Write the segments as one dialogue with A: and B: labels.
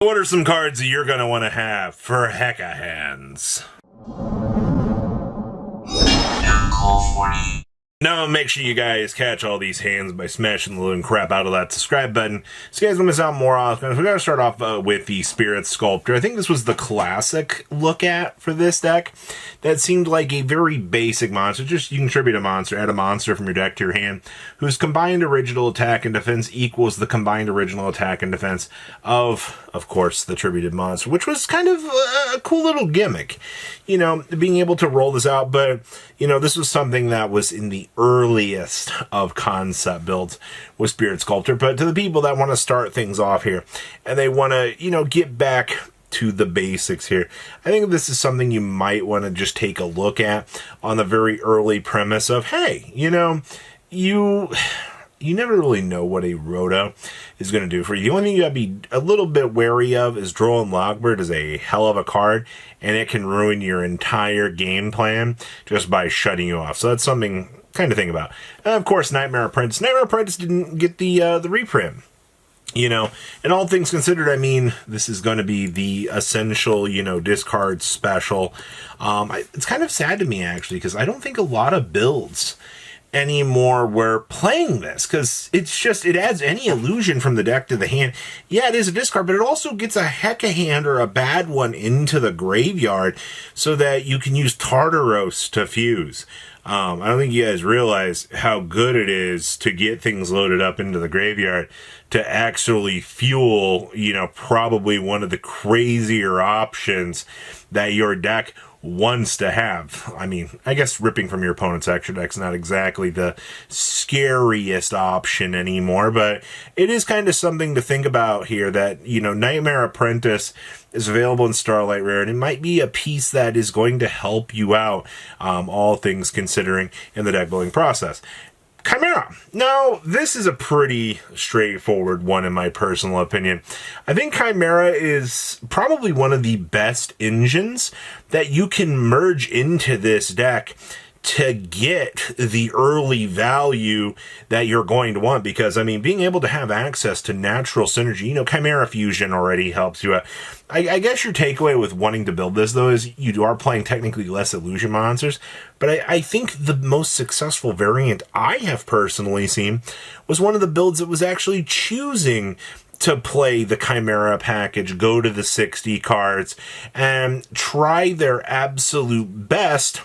A: What are some cards that you're going to want to have for Heccahands? Now, make sure you guys catch all these hands by smashing the living crap out of that subscribe button, so you guys don't miss out more often. We got to start off with the Spirit Sculptor. I think this was the classic look at for this deck. That seemed like a very basic monster. Just you can tribute a monster, add a monster from your deck to your hand, whose combined original attack and defense equals the combined original attack and defense of course, the tributed monster, which was kind of a cool little gimmick, you know, being able to roll this out. But, you know, this was something that was in the earliest of concept builds with Spirit Sculptor. But to the people that want to start things off here and they want to, you know, get back to the basics here, I think this is something you might want to just take a look at on the very early premise of, hey, you know, you never really know what a Roto is going to do for you. The only thing you got to be a little bit wary of is Droll Logbird is a hell of a card, and it can ruin your entire game plan just by shutting you off. So that's something kind of think about. And of course, Nightmare Apprentice. Nightmare Apprentice didn't get the reprint. You know, and all things considered, I mean, this is going to be the essential, you know, discard special. It's kind of sad to me, actually, because I don't think a lot of builds anymore were playing this, because it's just, it adds any illusion from the deck to the hand. Yeah, it is a discard, but it also gets a Heccahan or a bad one into the graveyard so that you can use Tartaros to fuse. I don't think you guys realize how good it is to get things loaded up into the graveyard to actually fuel, you know, probably one of the crazier options that your deck wants to have. I mean, I guess ripping from your opponent's extra deck's not exactly the scariest option anymore, but it is kind of something to think about here that, you know, Nightmare Apprentice is available in Starlight Rare, and it might be a piece that is going to help you out, all things considering, in the deck building process. Chimera. Now, this is a pretty straightforward one in my personal opinion. I think Chimera is probably one of the best engines that you can merge into this deck to get the early value that you're going to want. Because, I mean, being able to have access to natural synergy, you know, Chimera Fusion already helps you out. I guess your takeaway with wanting to build this, though, is you are playing technically less illusion monsters. But I think the most successful variant I have personally seen was one of the builds that was actually choosing to play the Chimera package, go to the 60 cards, and try their absolute best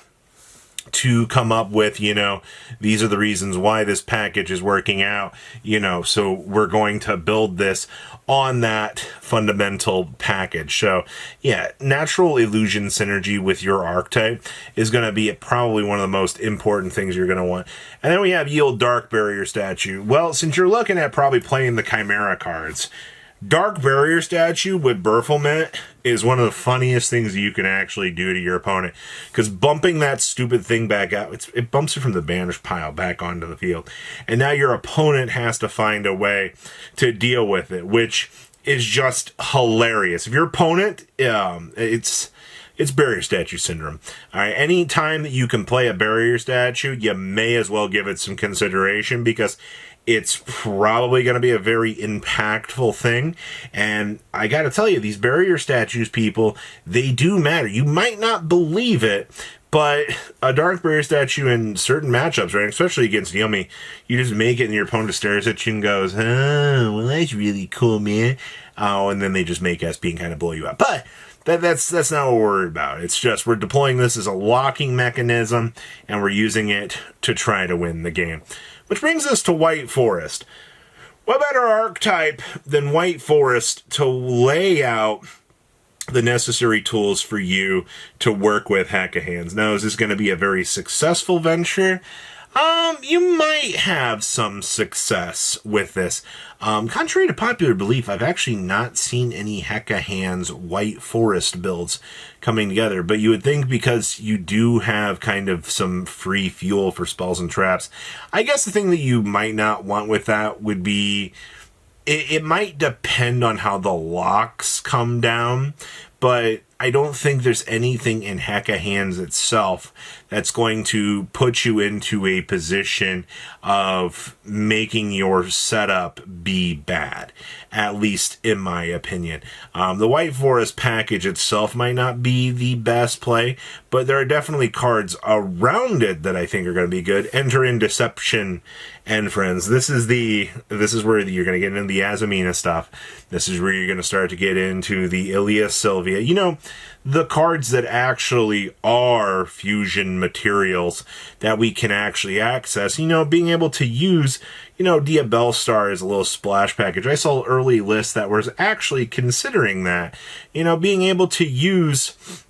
A: to come up with, you know, these are the reasons why this package is working out, you know, so we're going to build this on that fundamental package. So, yeah, natural illusion synergy with your archetype is going to be probably one of the most important things you're going to want. And then we have Yield Dark Barrier Statue. Well, since you're looking at probably playing the Chimera cards, Dark Barrier Statue with Berfelment is one of the funniest things you can actually do to your opponent. Because bumping that stupid thing back out, it bumps it from the banish pile back onto the field. And now your opponent has to find a way to deal with it, which is just hilarious. If your opponent, it's Barrier Statue Syndrome. All right, any time that you can play a Barrier Statue, you may as well give it some consideration, because it's probably going to be a very impactful thing. And I got to tell you, these Barrier Statues, people, they do matter. You might not believe it, but a Dark Barrier Statue in certain matchups, right, especially against Yumi, you just make it and your opponent stares at you and goes, oh, well, that's really cool, man. Oh, and then they just make SP and kind of blow you up. But that's not what we're worried about. It's just we're deploying this as a locking mechanism, and we're using it to try to win the game. Which brings us to White Forest. What better archetype than White Forest to lay out the necessary tools for you to work with Heccahands? Now, is this going to be a very successful venture? You might have some success with this. Contrary to popular belief, I've actually not seen any Heccahands White Forest builds coming together, but you would think because you do have kind of some free fuel for spells and traps. I guess the thing that you might not want with that would be, it might depend on how the locks come down, but I don't think there's anything in Heccahands itself that's going to put you into a position of making your setup be bad, at least in my opinion. The White Forest package itself might not be the best play, but there are definitely cards around it that I think are going to be good. Enter in Deception and Friends. This is where you're going to get into the Azamina stuff. This is where you're going to start to get into the Ilia Sylvia. You know, the cards that actually are fusion materials that we can actually access. You know, being able to use, you know, Diabellstar as a little splash package. I saw early lists that was actually considering that. You know, being able to use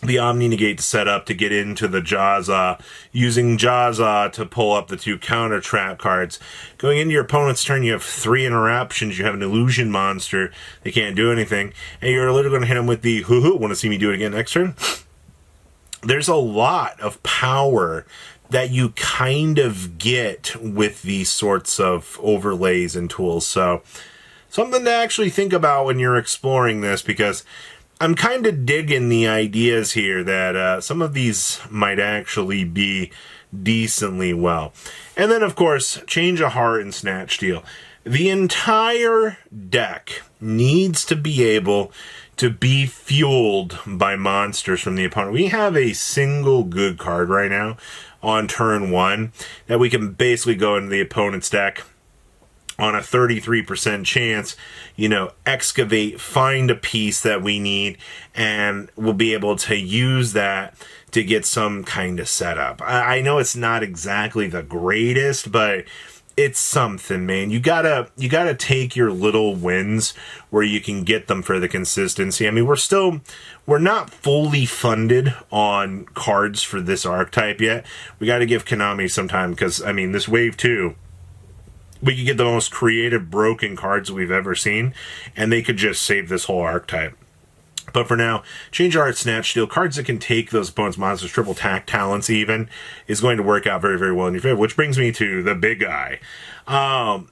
A: the Omni Negate setup to get into the Jaza, using Jaza to pull up the 2 counter trap cards. Going into your opponent's turn, you have 3 interruptions, you have an illusion monster, they can't do anything, and you're literally going to hit them with the hoo-hoo, want to see me do it again next turn? There's a lot of power that you kind of get with these sorts of overlays and tools, so something to actually think about when you're exploring this, because I'm kind of digging the ideas here that some of these might actually be decently well. And then, of course, Change of Heart and Snatch Steal. The entire deck needs to be able to be fueled by monsters from the opponent. We have a single good card right now on turn 1 that we can basically go into the opponent's deck on a 33% chance, you know, excavate, find a piece that we need, and we'll be able to use that to get some kind of setup. I know it's not exactly the greatest, but it's something, man. You gotta take your little wins where you can get them for the consistency. I mean, we're not fully funded on cards for this archetype yet. We got to give Konami some time, because, I mean, this wave 2, we could get the most creative broken cards we've ever seen, and they could just save this whole archetype. But for now, Change Art, Snatch Steal, cards that can take those opponent's monsters, triple attack talents even, is going to work out very, very well in your favor, which brings me to the big guy.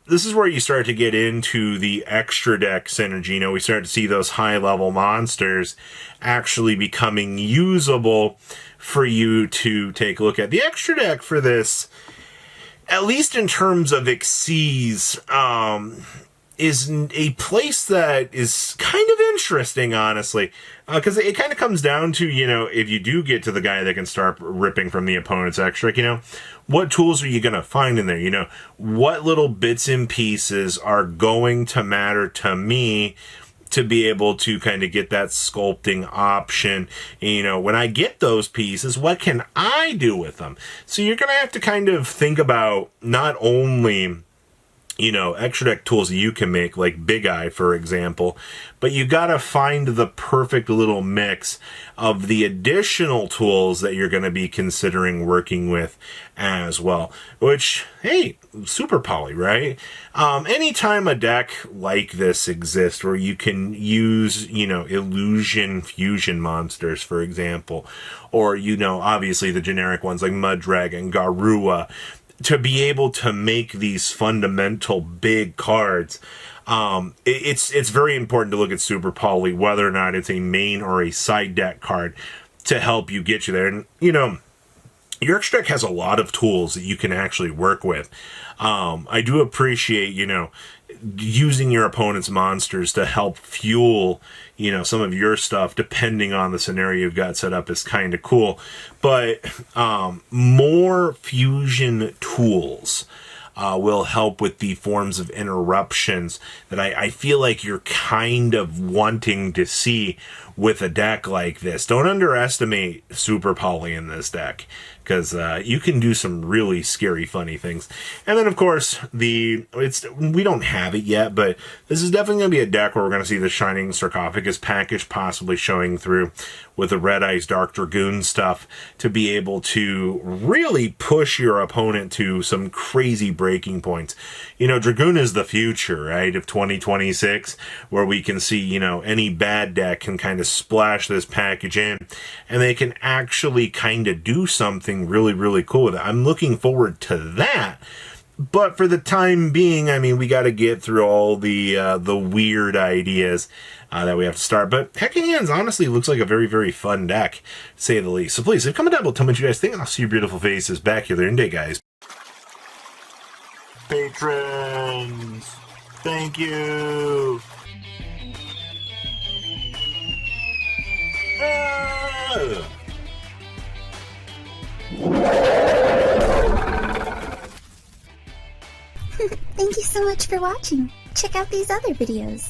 A: This is where you start to get into the extra deck synergy. You know, we start to see those high-level monsters actually becoming usable for you to take a look at. The extra deck for this, at least in terms of Xyz, is a place that is kind of interesting, honestly, because it kind of comes down to, you know, if you do get to the guy that can start ripping from the opponent's extra, you know, what tools are you going to find in there? You know, what little bits and pieces are going to matter to me to be able to kind of get that sculpting option. And, you know, when I get those pieces, what can I do with them? So you're going to have to kind of think about not only, you know, extra deck tools that you can make, like Big Eye, for example, but you got to find the perfect little mix of the additional tools that you're going to be considering working with as well. Which, hey, super poly, right? Anytime a deck like this exists where you can use, you know, illusion fusion monsters, for example, or, you know, obviously the generic ones like Mud Dragon, Garua, to be able to make these fundamental big cards, it's very important to look at Super Poly, whether or not it's a main or a side deck card, to help you get you there. And, you know, your extra deck has a lot of tools that you can actually work with. I do appreciate, you know, using your opponent's monsters to help fuel, you know, some of your stuff, depending on the scenario you've got set up, is kind of cool. But more fusion tools will help with the forms of interruptions that I feel like you're kind of wanting to see with a deck like this. Don't underestimate Super Poly in this deck, because you can do some really scary, funny things. And then, of course, we don't have it yet, but this is definitely going to be a deck where we're going to see the Shining Sarcophagus package possibly showing through with the Red Eyes Dark Dragoon stuff, to be able to really push your opponent to some crazy breaking points. You know, Dragoon is the future, right, of 2026, where we can see, you know, any bad deck can kind of splash this package in, and they can actually kind of do something really, really cool with it. I'm looking forward to that. But for the time being, I mean, we got to get through all the weird ideas that we have to start. But Heccahands honestly looks like a very, very fun deck, to say the least. So please, leave a comment down below, tell me what you guys think, and I'll see your beautiful faces back here in day, guys. Patrons, thank you.
B: Thank you so much for watching. Check out these other videos.